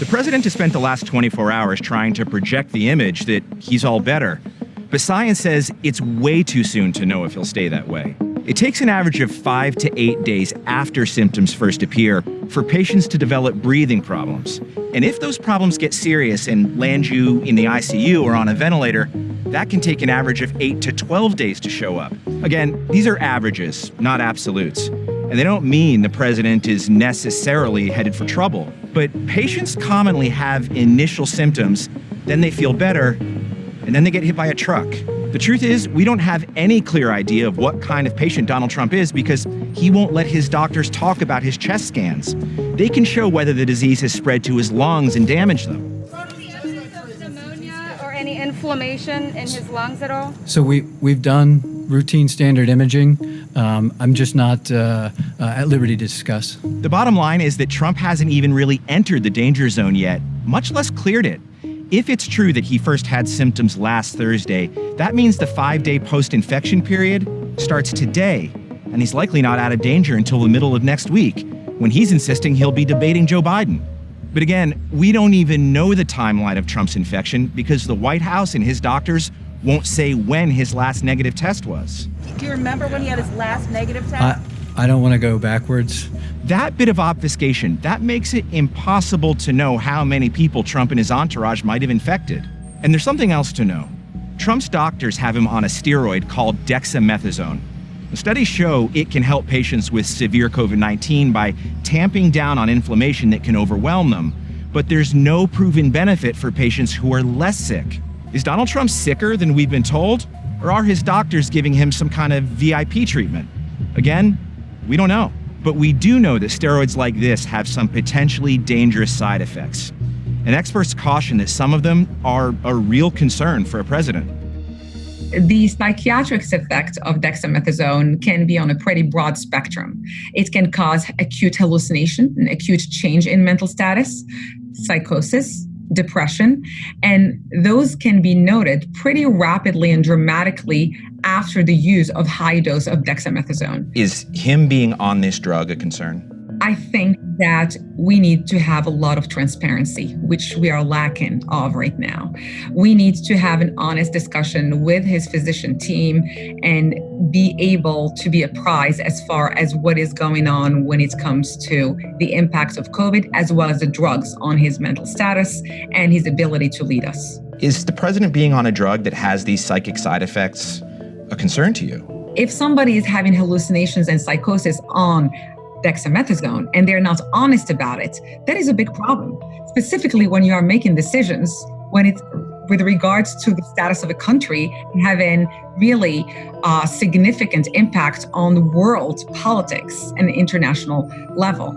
The president has spent the last 24 hours trying to project the image that he's all better. But science says it's way too soon to know if he'll stay that way. It takes an average of 5 to 8 days after symptoms first appear for patients to develop breathing problems. And if those problems get serious and land you in the ICU or on a ventilator, that can take an average of 8 to 12 days to show up. Again, these are averages, not absolutes. And they don't mean the president is necessarily headed for trouble. But patients commonly have initial symptoms, then they feel better, and then they get hit by a truck. The truth is, we don't have any clear idea of what kind of patient Donald Trump is because he won't let his doctors talk about his chest scans. They can show whether the disease has spread to his lungs and damaged them. Pneumonia or any inflammation in his lungs at all? So we've done routine standard imaging. I'm just not at liberty to discuss. The bottom line is that Trump hasn't even really entered the danger zone yet, much less cleared it. If it's true that he first had symptoms last Thursday, that means the 5-day post-infection period starts today, and he's likely not out of danger until the middle of next week, when he's insisting he'll be debating Joe Biden. But again, we don't even know the timeline of Trump's infection because the White House and his doctors won't say when his last negative test was. Do you remember when he had his last negative test? I don't want to go backwards. That bit of obfuscation, that makes it impossible to know how many people Trump and his entourage might have infected. And there's something else to know. Trump's doctors have him on a steroid called dexamethasone. The studies show it can help patients with severe COVID-19 by tamping down on inflammation that can overwhelm them. But there's no proven benefit for patients who are less sick. Is Donald Trump sicker than we've been told? Or are his doctors giving him some kind of VIP treatment? Again, we don't know. But we do know that steroids like this have some potentially dangerous side effects. And experts caution that some of them are a real concern for a president. The psychiatric effect of dexamethasone can be on a pretty broad spectrum. It can cause acute hallucination, an acute change in mental status, psychosis, depression, and those can be noted pretty rapidly and dramatically after the use of high dose of dexamethasone. Is him being on this drug a concern? I think that we need to have a lot of transparency, which we are lacking of right now. We need to have an honest discussion with his physician team and be able to be apprised as far as what is going on when it comes to the impacts of COVID, as well as the drugs on his mental status and his ability to lead us. Is the president being on a drug that has these psychic side effects a concern to you? If somebody is having hallucinations and psychosis on dexamethasone and they're not honest about it, that is a big problem, specifically when you are making decisions when it's with regards to the status of a country and having really significant impact on the world politics and the international level.